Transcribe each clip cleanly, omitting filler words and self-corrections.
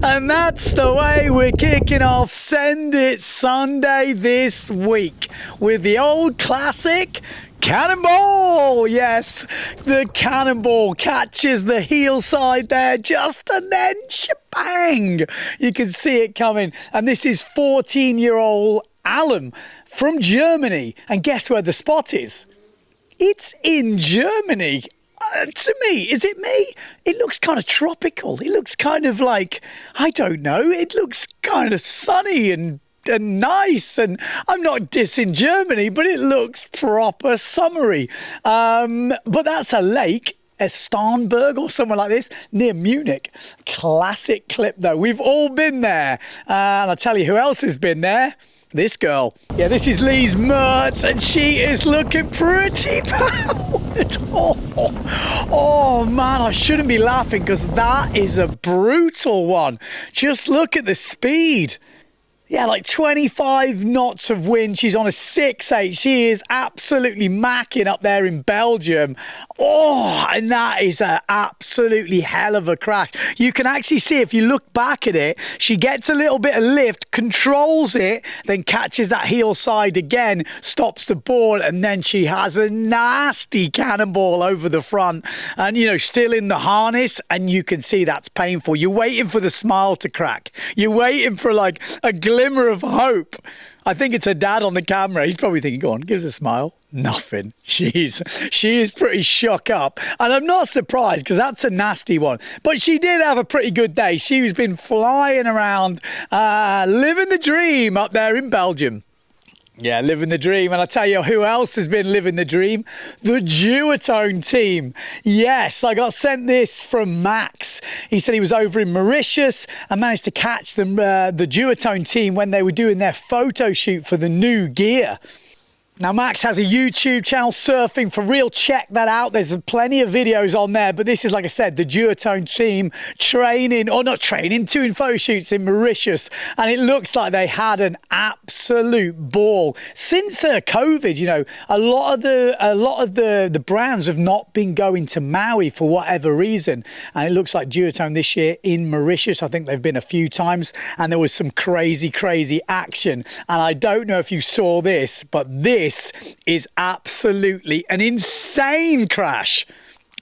And that's the way we're kicking off Send It Sunday this week with the old classic cannonball. Yes, the cannonball catches the heel side there just and then shebang. You can see it coming. And this is 14-year-old Alan from Germany. And guess where the spot is? It's in Germany. To me, is it me? It looks kind of tropical. It looks kind of like, I don't know, it looks kind of sunny and nice. And I'm not dissing Germany, but it looks proper summery. But that's a lake, a Starnberg or somewhere like this, near Munich. Classic clip, though. We've all been there. And I'll tell you who else has been there. This girl. Yeah, this is Lee's Mertz, and she is looking pretty powered. Oh, man, I shouldn't be laughing because that is a brutal one. Just look at the speed. Yeah, like 25 knots of wind. She's on a 6.8. She is absolutely macking up there in Belgium. Oh, and that is an absolutely hell of a crash. You can actually see, if you look back at it, she gets a little bit of lift, controls it, then catches that heel side again, stops the board, and then she has a nasty cannonball over the front. And, you know, still in the harness, and you can see that's painful. You're waiting for the smile to crack. You're waiting for, like, a glimmer of hope. I think it's her dad on the camera. He's probably thinking, go on, give us a smile. Nothing. She is pretty shook up. And I'm not surprised because that's a nasty one. But she did have a pretty good day. She's been flying around, living the dream up there in Belgium. Yeah, living the dream. And I tell you who else has been living the dream? The Duotone team. Yes, I got sent this from Max. He said he was over in Mauritius and managed to catch them, the Duotone team when they were doing their photo shoot for the new gear. Now, Max has a YouTube channel, Surfing for Real. Check that out. There's plenty of videos on there. But this is, like I said, the Duotone team doing photo shoots in Mauritius. And it looks like they had an absolute ball. Since COVID, you know, a lot of the brands have not been going to Maui for whatever reason. And it looks like Duotone this year in Mauritius. I think they've been a few times. And there was some crazy, crazy action. And I don't know if you saw this, but this is absolutely an insane crash.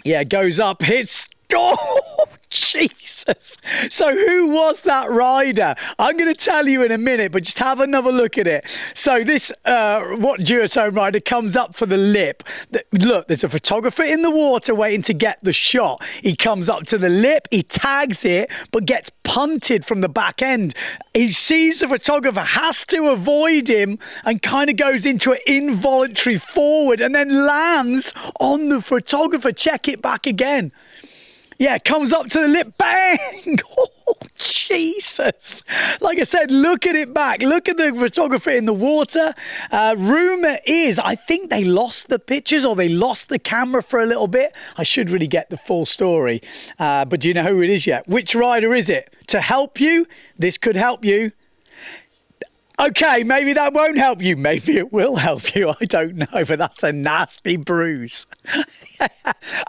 Yeah, goes up, hits. Oh, Jesus. So who was that rider? I'm going to tell you in a minute, but just have another look at it. So this, Duotone rider comes up for the lip. Look, there's a photographer in the water waiting to get the shot. He comes up to the lip, he tags it, but gets punted from the back end. He sees the photographer, has to avoid him, and kind of goes into an involuntary forward and then lands on the photographer. Check it back again. Yeah, comes up to the lip, bang! Oh, Jesus. Like I said, look at it back. Look at the photographer in the water. Rumour is, I think they lost the pictures or they lost the camera for a little bit. I should really get the full story. But do you know who it is yet? Which rider is it? To help you, this could help you. Okay, maybe that won't help you. Maybe it will help you. I don't know, but that's a nasty bruise.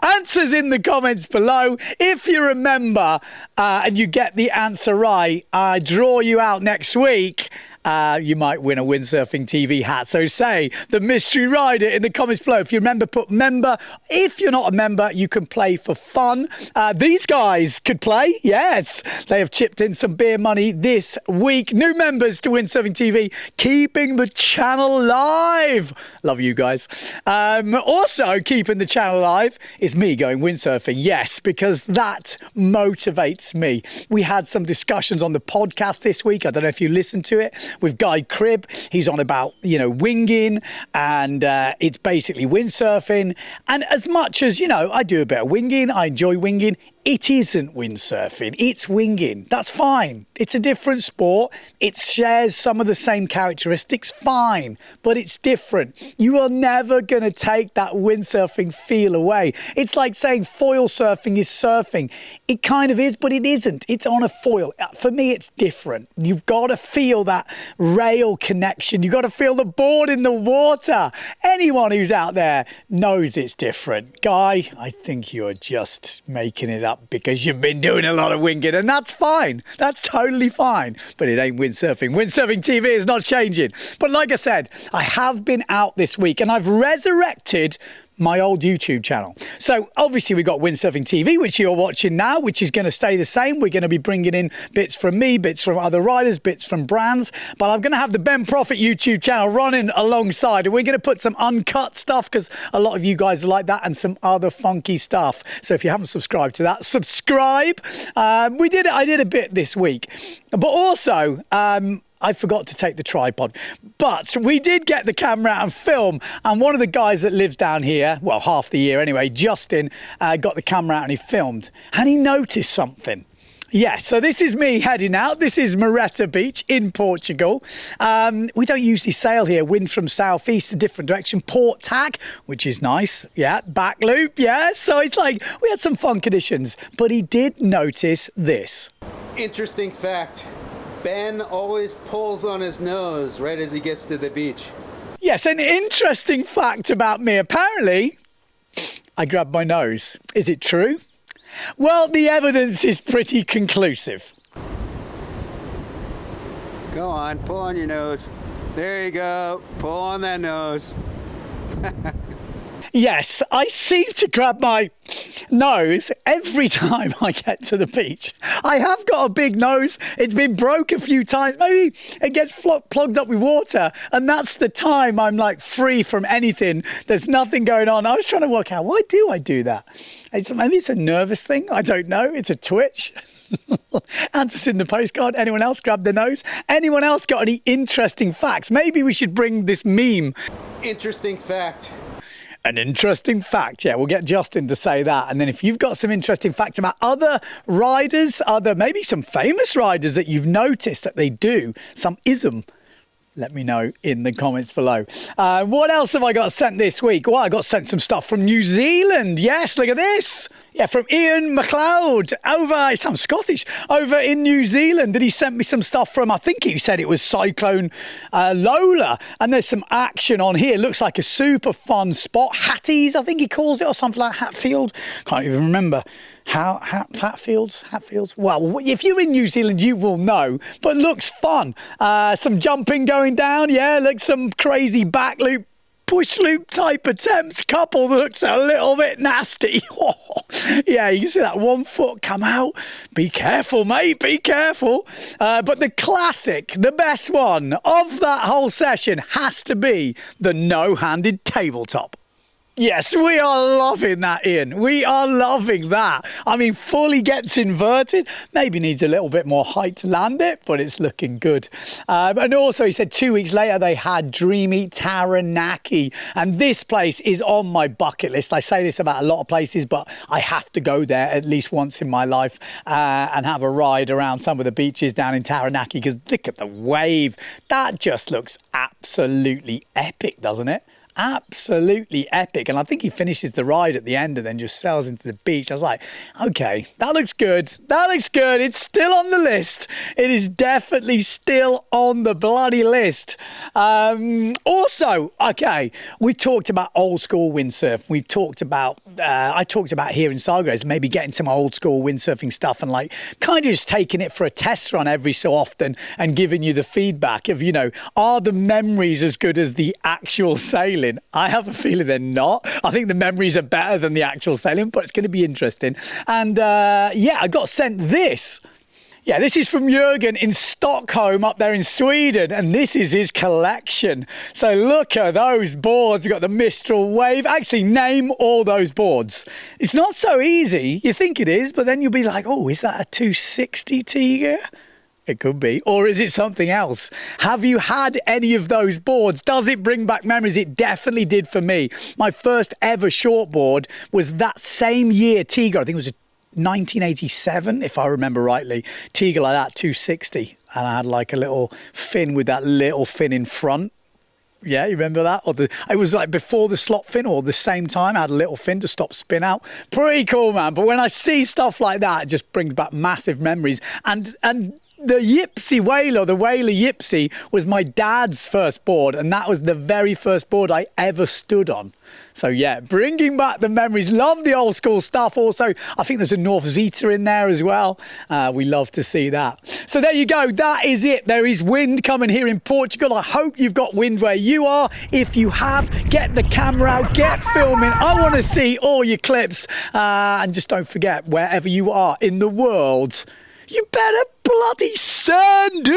Answers in the comments below. If you remember and you get the answer right, I draw you out next week. You might win a Windsurfing.TV hat. So say the mystery rider in the comments below. If you remember, put member. If you're not a member, you can play for fun. These guys could play. Yes, they have chipped in some beer money this week. New members to Windsurfing.TV, keeping the channel live. Love you guys. Also keeping the channel live is me going windsurfing. Yes, because that motivates me. We had some discussions on the podcast this week. I don't know if you listened to it. With Guy Cribb. He's on about, winging, and it's basically windsurfing. And as much as, I do a bit of winging, I enjoy winging, it isn't windsurfing, it's winging. That's fine. It's a different sport. It shares some of the same characteristics, fine, but it's different. You are never going to take that windsurfing feel away. It's like saying foil surfing is surfing. It kind of is, but it isn't. It's on a foil. For me, it's different. You've got to feel that rail connection. You've got to feel the board in the water. Anyone who's out there knows it's different. Guy, I think you're just making it up. up because you've been doing a lot of winging, and that's fine. That's totally fine. But it ain't windsurfing. Windsurfing.TV is not changing. But like I said, I have been out this week and I've resurrected my old YouTube channel. So obviously we got Windsurfing.TV, which you're watching now, which is going to stay the same. We're going to be bringing in bits from me, bits from other riders, bits from brands. But I'm going to have the Ben Profit YouTube channel running alongside, and we're going to put some uncut stuff because a lot of you guys like that, and some other funky stuff. So if you haven't subscribed to that, subscribe. I did a bit this week, but also I forgot to take the tripod, but we did get the camera out and film. And one of the guys that lives down here, well, half the year anyway, Justin, got the camera out and he filmed, and he noticed something. Yeah, so this is me heading out. This is Mareta Beach in Portugal. We don't usually sail here. Wind from southeast, a different direction. Port tack, which is nice. Yeah, back loop. Yeah, so it's like we had some fun conditions, but he did notice this. Interesting fact. Ben always pulls on his nose right as he gets to the beach. Yes, an interesting fact about me. Apparently, I grab my nose. Is it true? Well, the evidence is pretty conclusive. Go on, pull on your nose. There you go. Pull on that nose. Yes, I seem to grab my nose every time I get to the beach. I have got a big nose. It's been broke a few times. Maybe it gets plugged up with water, and that's the time I'm like free from anything. There's nothing going on. I was trying to work out, why do I do that? Maybe it's a nervous thing. I don't know. It's a twitch. Answers in the postcard. Anyone else grab their nose? Anyone else got any interesting facts? Maybe we should bring this meme. Interesting fact. An interesting fact. Yeah, we'll get Justin to say that. And then if you've got some interesting facts about other riders, maybe some famous riders that you've noticed that they do, some ism, let me know in the comments below. What else have I got sent this week? Well, I got sent some stuff from New Zealand. Yes, look at this. Yeah, from Ian McLeod over, it sounds Scottish, over in New Zealand. And he sent me some stuff from, I think he said it was Cyclone Lola. And there's some action on here. Looks like a super fun spot. Hatties, I think he calls it, or something like Hatfield. Can't even remember. Hatfields? Well, if you're in New Zealand, you will know, but looks fun. Some jumping going down. Yeah, like some crazy back loop, push loop type attempts. Couple that looks a little bit nasty. Yeah, you can see that 1 foot come out. Be careful, mate, be careful. But the classic, the best one of that whole session has to be the no-handed tabletop. Yes, we are loving that, Ian. We are loving that. I mean, fully gets inverted. Maybe needs a little bit more height to land it, but it's looking good. And also, he said 2 weeks later, they had dreamy Taranaki. And this place is on my bucket list. I say this about a lot of places, but I have to go there at least once in my life and have a ride around some of the beaches down in Taranaki, because look at the wave. That just looks absolutely epic, doesn't it? Absolutely epic. And I think he finishes the ride at the end and then just sails into the beach. I was like, okay, that looks good. That looks good. It's still on the list. It is definitely still on the bloody list. Also, okay, we talked about old school windsurf. We talked about, I talked about here in Sagres, maybe getting some old school windsurfing stuff and like kind of just taking it for a test run every so often and giving you the feedback of, you know, are the memories as good as the actual sailing? I have a feeling they're not. I think the memories are better than the actual sailing, but it's going to be interesting. And yeah, I got sent this. Yeah, this is from Jurgen in Stockholm up there in Sweden, and this is his collection. So look at those boards. We've got the Mistral Wave. Actually, name all those boards. It's not so easy. You think it is, but then you'll be like, oh, is that a 260 Tiger? It could be. Or is it something else? Have you had any of those boards? Does it bring back memories? It definitely did for me. My first ever shortboard was that same year, Tiger. I think it was a 1987, if I remember rightly. Tiger like that, 260. And I had like a little fin with that little fin in front. Yeah, you remember that? Or it was like before the slot fin or the same time. I had a little fin to stop spin out. Pretty cool, man. But when I see stuff like that, it just brings back massive memories. And the Yipsy Whaler, the Whaler Yipsy, was my dad's first board, and that was the very first board I ever stood on. So yeah, bringing back the memories. Love the old school stuff. Also, I think there's a North Zeta in there as well. We love to see that. So there you go. That is it. There is wind coming here in Portugal. I hope you've got wind where you are. If you have, get the camera out, get filming. I want to see all your clips. And just don't forget, wherever you are in the world, you better bloody send it.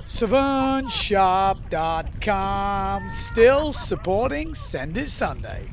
SavantShop.com, still supporting Send It Sunday.